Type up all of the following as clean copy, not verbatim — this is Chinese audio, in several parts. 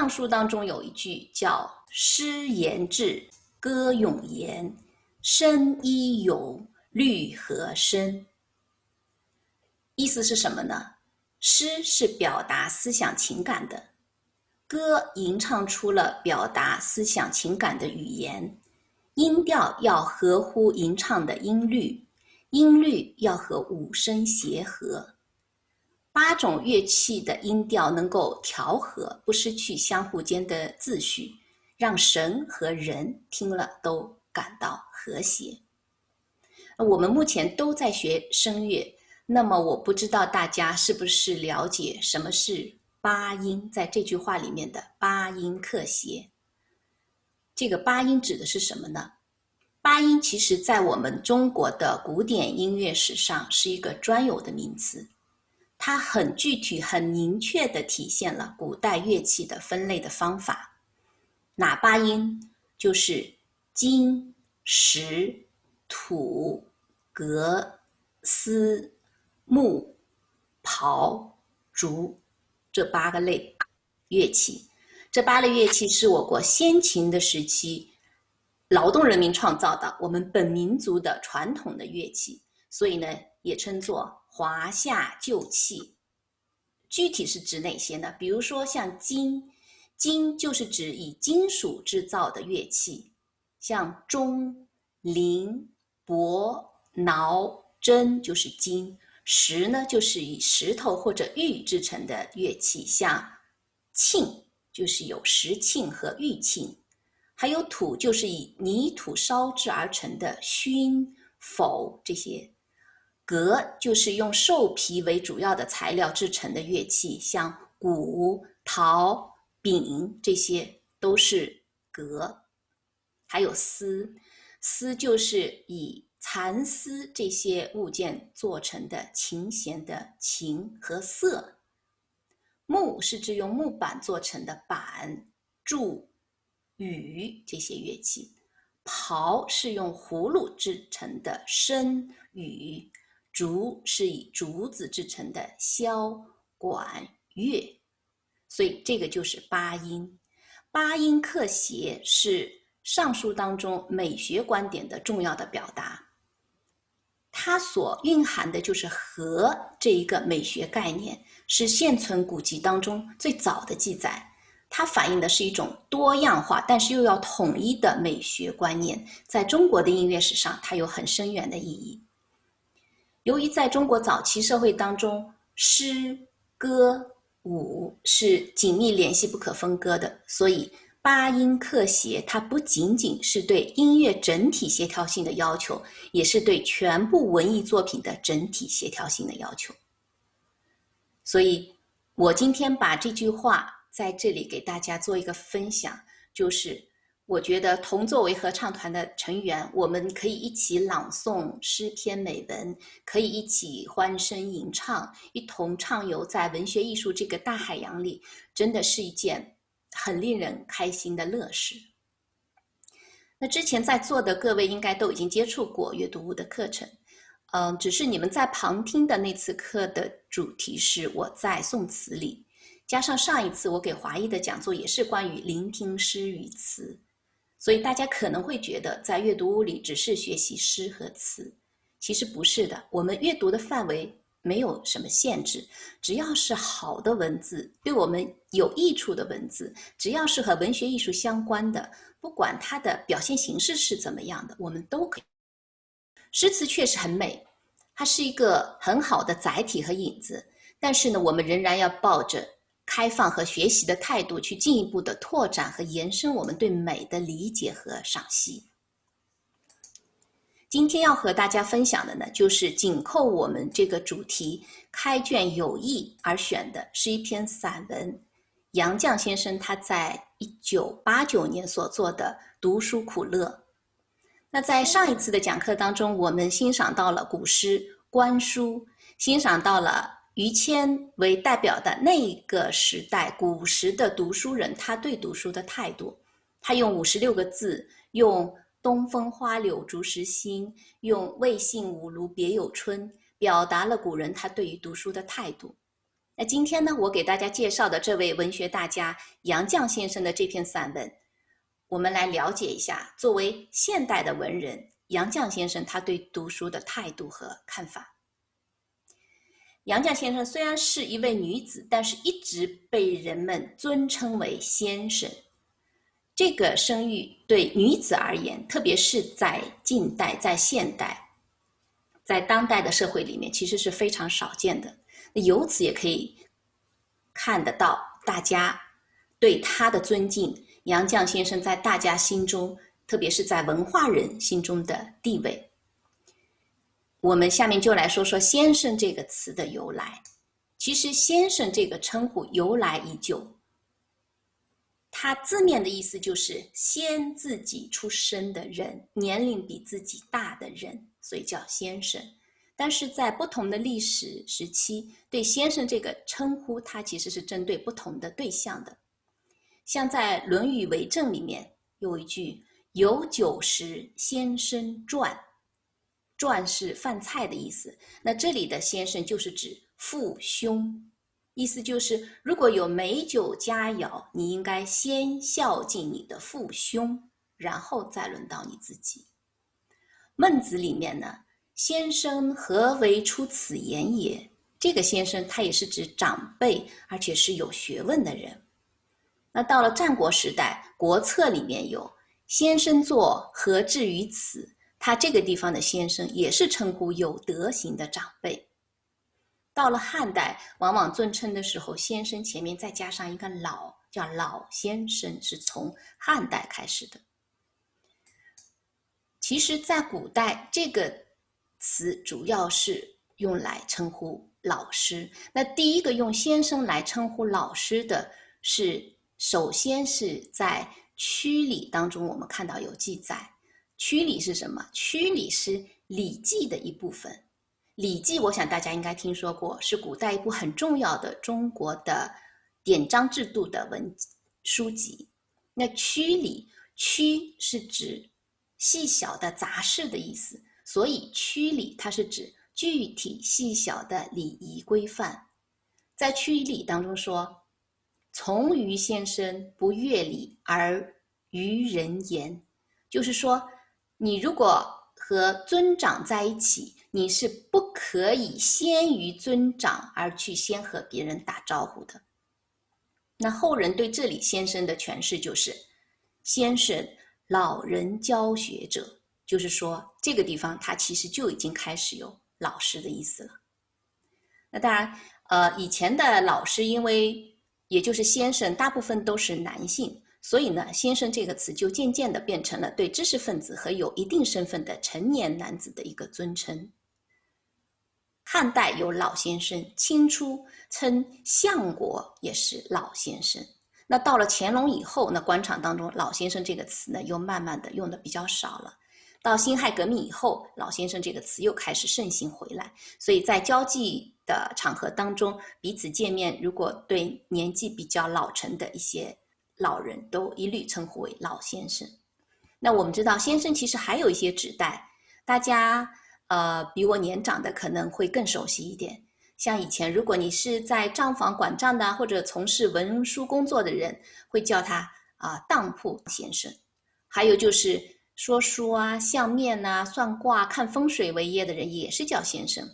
尚书》当中有一句叫诗言志，歌咏言，声依咏，律和声。意思是什么呢？诗是表达思想情感的，歌吟唱出了表达思想情感的语言，音调要合乎吟唱的音律，音律要和五声协和。8种乐器的音调能够调和，不失去相互间的秩序，让神和人听了都感到和谐。我们目前都在学声乐，那么我不知道大家是不是了解什么是八音，在这句话里面的八音克谐。这个八音指的是什么呢？八音其实在我们中国的古典音乐史上是一个专有的名词，它很具体很明确地体现了古代乐器的分类的方法。哪八音？就是金、石、土、革、丝、木、刨、竹，这8个类乐器。这8类乐器是我国先秦的时期劳动人民创造的，我们本民族的传统的乐器，所以呢也称作华夏旧器。具体是指哪些呢？比如说像金，金就是指以金属制造的乐器，像钟、铃、钹、挠、筝就是金。石呢就是以石头或者玉制成的乐器，像磬就是有石磬和玉磬。还有土就是以泥土烧制而成的熏、否这些。革就是用兽皮为主要的材料制成的乐器，像鼓、陶、丙这些都是革。还有丝，丝就是以蚕丝这些物件做成的琴弦的琴和瑟。木是指用木板做成的板、柱、羽这些乐器。刨是用葫芦制成的笙、盂。竹是以竹子制成的箫、管、乐。所以这个就是八音。八音克谐是尚书当中美学观点的重要的表达，它所蕴含的就是和这一个美学概念，是现存古籍当中最早的记载。它反映的是一种多样化但是又要统一的美学观念，在中国的音乐史上它有很深远的意义。由于在中国早期社会当中，诗、歌、舞是紧密联系不可分割的，所以八音克谐它不仅仅是对音乐整体协调性的要求，也是对全部文艺作品的整体协调性的要求。所以我今天把这句话在这里给大家做一个分享，就是我觉得同作为合唱团的成员，我们可以一起朗诵诗篇美文，可以一起欢声吟唱，一同畅游在文学艺术这个大海洋里，真的是一件很令人开心的乐事。那之前在座的各位应该都已经接触过阅读物的课程，只是你们在旁听的那次课的主题是我在宋词里，加上上一次我给华裔的讲座也是关于聆听诗与词，所以大家可能会觉得在阅读屋里只是学习诗和词，其实不是的，我们阅读的范围没有什么限制，只要是好的文字，对我们有益处的文字，只要是和文学艺术相关的，不管它的表现形式是怎么样的，我们都可以。诗词确实很美，它是一个很好的载体和引子，但是呢，我们仍然要抱着开放和学习的态度去进一步的拓展和延伸我们对美的理解和赏析。今天要和大家分享的呢，就是紧扣我们这个主题开卷有益而选的是一篇散文，杨绛先生他在1989年所做的《读书苦乐》。那在上一次的讲课当中，我们欣赏到了古诗官书，欣赏到了于谦为代表的那个时代古时的读书人他对读书的态度。他用56个字，用东风花柳竹时新，用魏信五庐别有春，表达了古人他对于读书的态度。那今天呢，我给大家介绍的这位文学大家杨绛先生的这篇散文，我们来了解一下作为现代的文人杨绛先生他对读书的态度和看法。杨绛先生虽然是一位女子，但是一直被人们尊称为先生。这个声誉对女子而言，特别是在近代、在现代、在当代的社会里面，其实是非常少见的。由此也可以看得到大家对他的尊敬，杨绛先生在大家心中，特别是在文化人心中的地位。我们下面就来说说先生这个词的由来。其实先生这个称呼由来已久，它字面的意思就是先自己出生的人，年龄比自己大的人，所以叫先生。但是在不同的历史时期，对先生这个称呼，它其实是针对不同的对象的。像在《论语为政》里面有一句有酒食先生馔，馔是饭菜的意思，那这里的先生就是指父兄，意思就是如果有美酒佳肴，你应该先孝敬你的父兄，然后再轮到你自己。孟子里面呢，先生何为出此言也，这个先生他也是指长辈，而且是有学问的人。那到了战国时代，国策里面有先生作何至于此，他这个地方的先生也是称呼有德行的长辈。到了汉代，往往尊称的时候，先生前面再加上一个老，叫老先生，是从汉代开始的。其实在古代，这个词主要是用来称呼老师。那第一个用先生来称呼老师的是，首先是在曲礼当中我们看到有记载。曲礼是什么？曲礼是礼记的一部分。礼记我想大家应该听说过，是古代一部很重要的中国的典章制度的书籍。那曲礼，曲是指细小的杂事的意思，所以曲礼它是指具体细小的礼仪规范。在曲礼当中说，从于先生不越礼而于人言，就是说你如果和尊长在一起，你是不可以先于尊长而去先和别人打招呼的。那后人对这里先生的诠释就是先生老人教学者，就是说这个地方它其实就已经开始有老师的意思了。那当然以前的老师因为也就是先生大部分都是男性，所以呢先生这个词就渐渐的变成了对知识分子和有一定身份的成年男子的一个尊称。汉代有老先生，清初称相国也是老先生。那到了乾隆以后，那官场当中老先生这个词呢又慢慢的用的比较少了。到辛亥革命以后，老先生这个词又开始盛行回来，所以在交际的场合当中，彼此见面，如果对年纪比较老成的一些老人，都一律称呼为老先生。那我们知道先生其实还有一些指代，大家比我年长的可能会更熟悉一点。像以前如果你是在账房管账的，或者从事文书工作的人，会叫他当铺先生。还有就是说书啊、相面啊、算卦、看风水为业的人也是叫先生。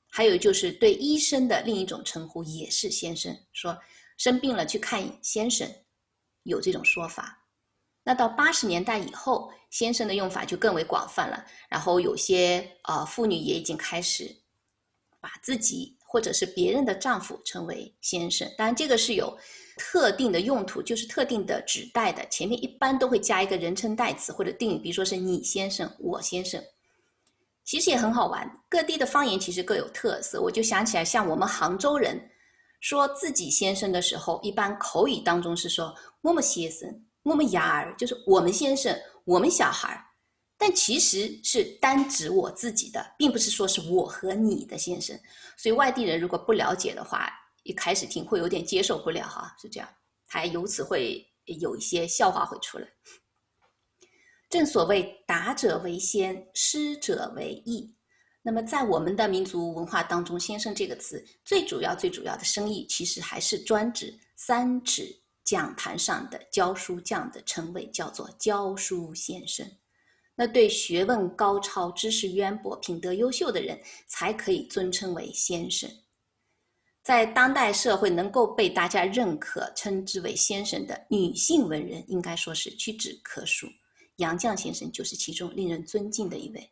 还有就是对医生的另一种称呼也是先生，说生病了去看先生，有这种说法。那到80年代以后，先生的用法就更为广泛了，然后有些妇女也已经开始把自己或者是别人的丈夫称为先生。当然这个是有特定的用途，就是特定的指代的，前面一般都会加一个人称代词或者定语，比如说是你先生、我先生。其实也很好玩，各地的方言其实各有特色。我就想起来，像我们杭州人说自己先生的时候，一般口语当中是说我们先生、我们伢儿，就是我们先生、我们小孩，但其实是单指我自己的，并不是说是我和你的先生。所以外地人如果不了解的话，一开始听会有点接受不了哈，是这样，还由此会有一些笑话会出来。正所谓达者为先，师者为义。那么在我们的民族文化当中，先生这个词最主要的深意，其实还是专指3尺讲坛上的教书匠的称谓，叫做教书先生。那对学问高超、知识渊博、品德优秀的人，才可以尊称为先生。在当代社会能够被大家认可称之为先生的女性文人，应该说是屈指可数。杨绛先生就是其中令人尊敬的一位。